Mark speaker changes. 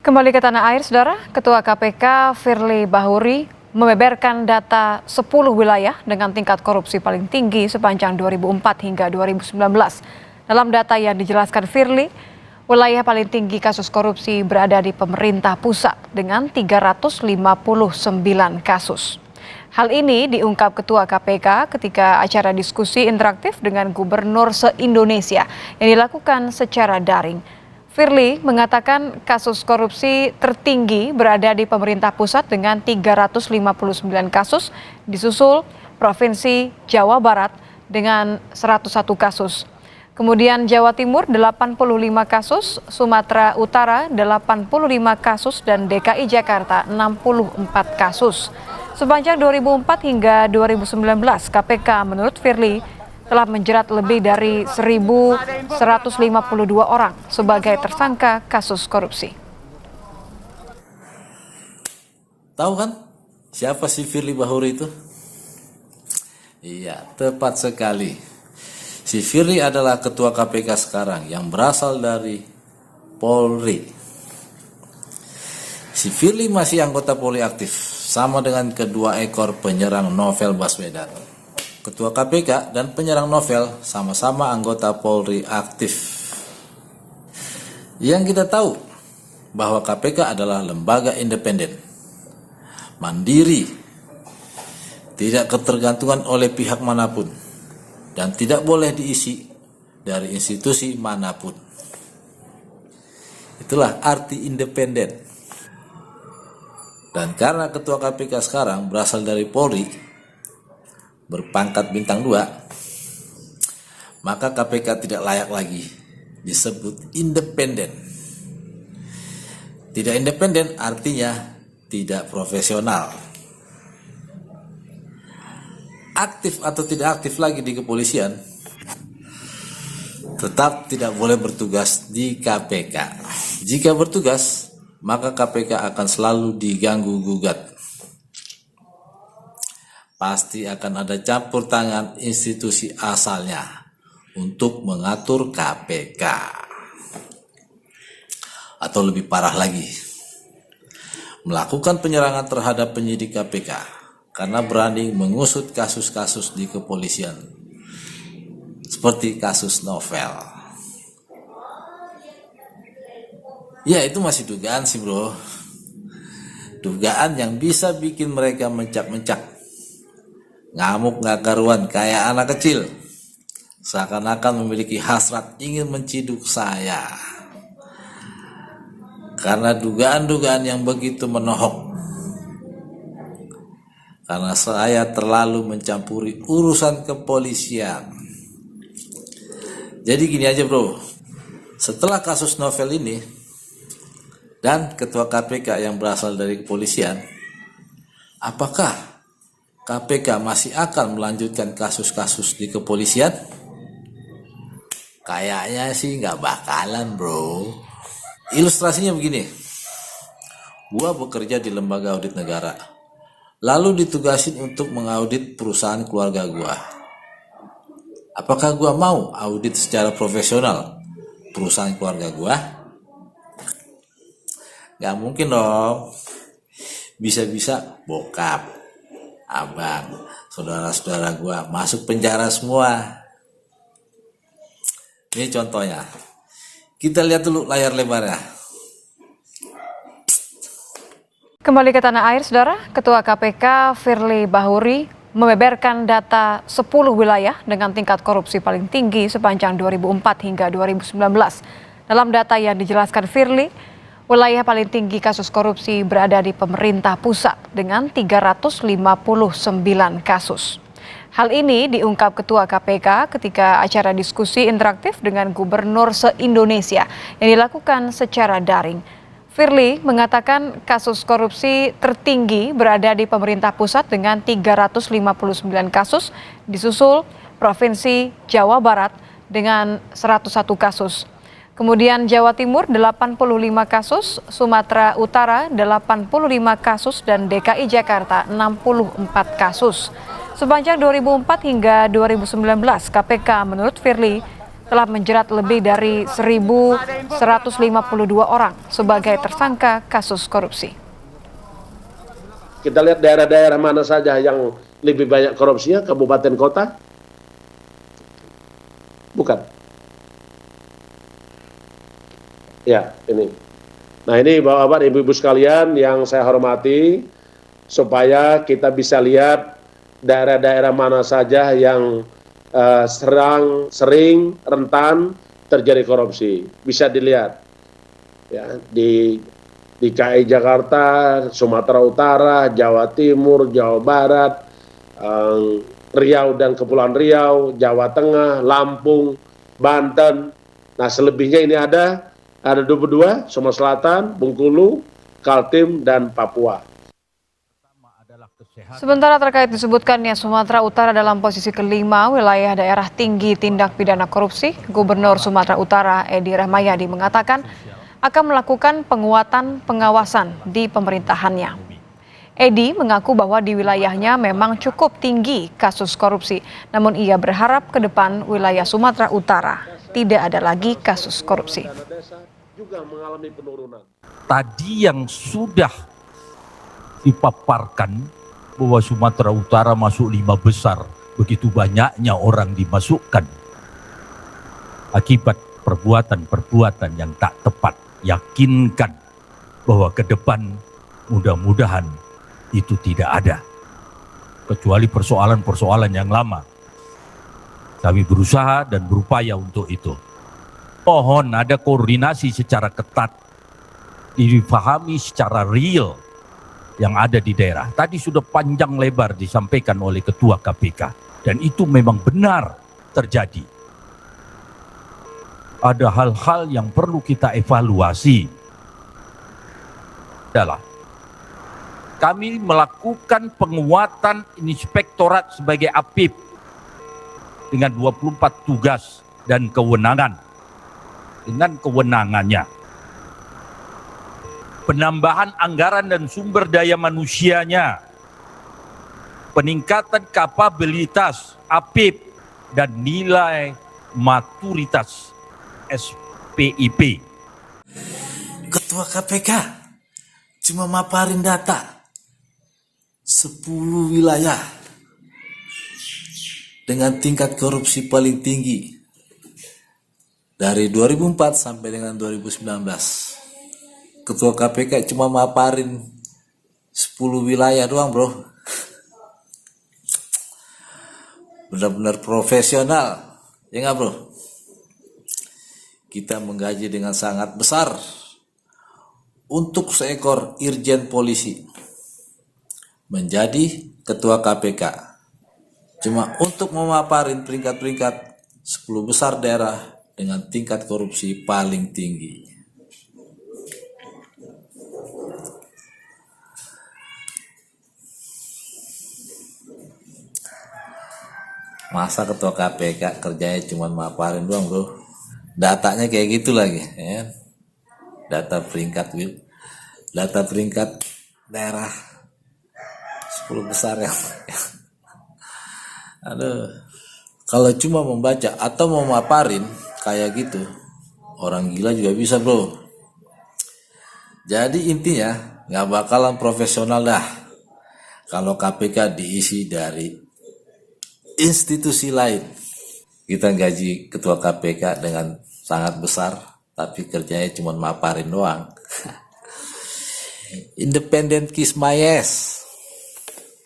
Speaker 1: Kembali ke tanah air, Saudara. Ketua KPK Firly Bahuri membeberkan data 10 wilayah dengan tingkat korupsi paling tinggi sepanjang 2004 hingga 2019. Dalam data yang dijelaskan Firly, wilayah paling tinggi kasus korupsi berada di pemerintah pusat dengan 359 kasus. Hal ini diungkap Ketua KPK ketika acara diskusi interaktif dengan gubernur se-Indonesia yang dilakukan secara daring. Firly mengatakan kasus korupsi tertinggi berada di pemerintah pusat dengan 359 kasus, disusul Provinsi Jawa Barat dengan 101 kasus. Kemudian Jawa Timur 85 kasus, Sumatera Utara 85 kasus, dan DKI Jakarta 64 kasus. Sepanjang 2004 hingga 2019, KPK menurut Firly telah menjerat lebih dari 1.152 orang sebagai tersangka kasus korupsi.
Speaker 2: Tahu kan siapa si Firly Bahuri itu? Iya, tepat sekali. Si Firly adalah ketua KPK sekarang yang berasal dari Polri. Si Firly masih anggota Polri aktif, sama dengan kedua ekor penyerang Novel Baswedan. Ketua KPK dan penyerang Novel sama-sama anggota Polri aktif. Yang kita tahu bahwa KPK adalah lembaga independen, mandiri, tidak ketergantungan oleh pihak manapun, dan tidak boleh diisi dari institusi manapun. Itulah arti independen. Dan karena ketua KPK sekarang berasal dari Polri, berpangkat bintang 2, maka KPK tidak layak lagi disebut independen. Tidak independen artinya tidak profesional. Aktif atau tidak aktif lagi di kepolisian, tetap tidak boleh bertugas di KPK. Jika bertugas, maka KPK akan selalu diganggu-gugat. Pasti akan ada campur tangan institusi asalnya untuk mengatur KPK. Atau lebih parah lagi, melakukan penyerangan terhadap penyidik KPK karena berani mengusut kasus-kasus di kepolisian, seperti kasus Novel. Ya, itu masih dugaan sih bro. Dugaan yang bisa bikin mereka mencak-mencak, ngamuk gak karuan kayak anak kecil, seakan-akan memiliki hasrat ingin menciduk saya. Karena dugaan-dugaan yang begitu menohok, karena saya terlalu mencampuri urusan kepolisian. Jadi gini aja bro, setelah kasus Novel ini dan ketua KPK yang berasal dari kepolisian, apakah KPK masih akan melanjutkan kasus-kasus di kepolisian? Kayaknya sih nggak bakalan bro. Ilustrasinya begini, gua bekerja di lembaga audit negara, lalu ditugasin untuk mengaudit perusahaan keluarga gua. Apakah gua mau audit secara profesional perusahaan keluarga gua? Nggak mungkin dong. Bisa-bisa bokap, abang, saudara-saudara gua masuk penjara semua. Ini contohnya. Kita lihat dulu layar lebarnya.
Speaker 1: Kembali ke tanah air, Saudara. Ketua KPK Firly Bahuri membeberkan data 10 wilayah dengan tingkat korupsi paling tinggi sepanjang 2004 hingga 2019. Dalam data yang dijelaskan Firly, wilayah paling tinggi kasus korupsi berada di pemerintah pusat dengan 359 kasus. Hal ini diungkap Ketua KPK ketika acara diskusi interaktif dengan gubernur se-Indonesia yang dilakukan secara daring. Firly mengatakan kasus korupsi tertinggi berada di pemerintah pusat dengan 359 kasus, disusul Provinsi Jawa Barat dengan 101 kasus. Kemudian Jawa Timur 85 kasus, Sumatera Utara 85 kasus, dan DKI Jakarta 64 kasus. Sepanjang 2004 hingga 2019, KPK menurut Firly telah menjerat lebih dari 1.152 orang sebagai tersangka kasus korupsi.
Speaker 3: Kita lihat daerah-daerah mana saja yang lebih banyak korupsinya, kabupaten kota? Bukan. Ya, ini. Nah, ini Bapak-bapak, Ibu-ibu sekalian yang saya hormati, supaya kita bisa lihat daerah-daerah mana saja yang sering rentan terjadi korupsi. Bisa dilihat ya, di DKI Jakarta, Sumatera Utara, Jawa Timur, Jawa Barat, Riau dan Kepulauan Riau, Jawa Tengah, Lampung, Banten. Nah, selebihnya ini ada 22, Sumatera Selatan, Bengkulu, Kaltim, dan Papua.
Speaker 1: Sementara terkait disebutkannya Sumatera Utara dalam posisi kelima wilayah daerah tinggi tindak pidana korupsi, Gubernur Sumatera Utara Edi Rahmayadi mengatakan akan melakukan penguatan pengawasan di pemerintahannya. Edi mengaku bahwa di wilayahnya memang cukup tinggi kasus korupsi, namun ia berharap ke depan wilayah Sumatera Utara tidak ada lagi kasus korupsi.
Speaker 3: Juga mengalami penurunan.
Speaker 4: Tadi yang sudah dipaparkan bahwa Sumatera Utara masuk 5 besar, begitu banyaknya orang dimasukkan akibat perbuatan-perbuatan yang tak tepat. Yakinkan bahwa ke depan mudah-mudahan itu tidak ada, kecuali persoalan-persoalan yang lama. Kami berusaha dan berupaya untuk itu. Mohon ada koordinasi secara ketat, difahami secara real yang ada di daerah. Tadi sudah panjang lebar disampaikan oleh Ketua KPK, dan itu memang benar terjadi. Ada hal-hal yang perlu kita evaluasi. Adalah kami melakukan penguatan inspektorat sebagai APIP dengan 24 tugas dan kewenangan. Dengan kewenangannya, penambahan anggaran dan sumber daya manusianya, peningkatan kapabilitas APIP, dan nilai maturitas SPIP.
Speaker 2: Ketua KPK cuma maparin data 10 wilayah dengan tingkat korupsi paling tinggi dari 2004 sampai dengan 2019. Ketua KPK cuma maparin 10 wilayah doang, bro. Benar-benar profesional, ya nggak, bro? Kita menggaji dengan sangat besar untuk seekor irjen polisi menjadi ketua KPK. Cuma untuk memaparin peringkat-peringkat 10 besar daerah dengan tingkat korupsi paling tinggi. Masa ketua KPK kerjanya cuma maparin doang, bro? Datanya kayak gitu lagi, ya. Data peringkat daerah 10 besar yang aduh, kalau cuma membaca atau memaparin kayak gitu, orang gila juga bisa, bro. Jadi intinya nggak bakalan profesional dah kalau KPK diisi dari institusi lain. Kita gaji ketua KPK dengan sangat besar, tapi kerjanya cuma maparin doang. Independent kiss my ass.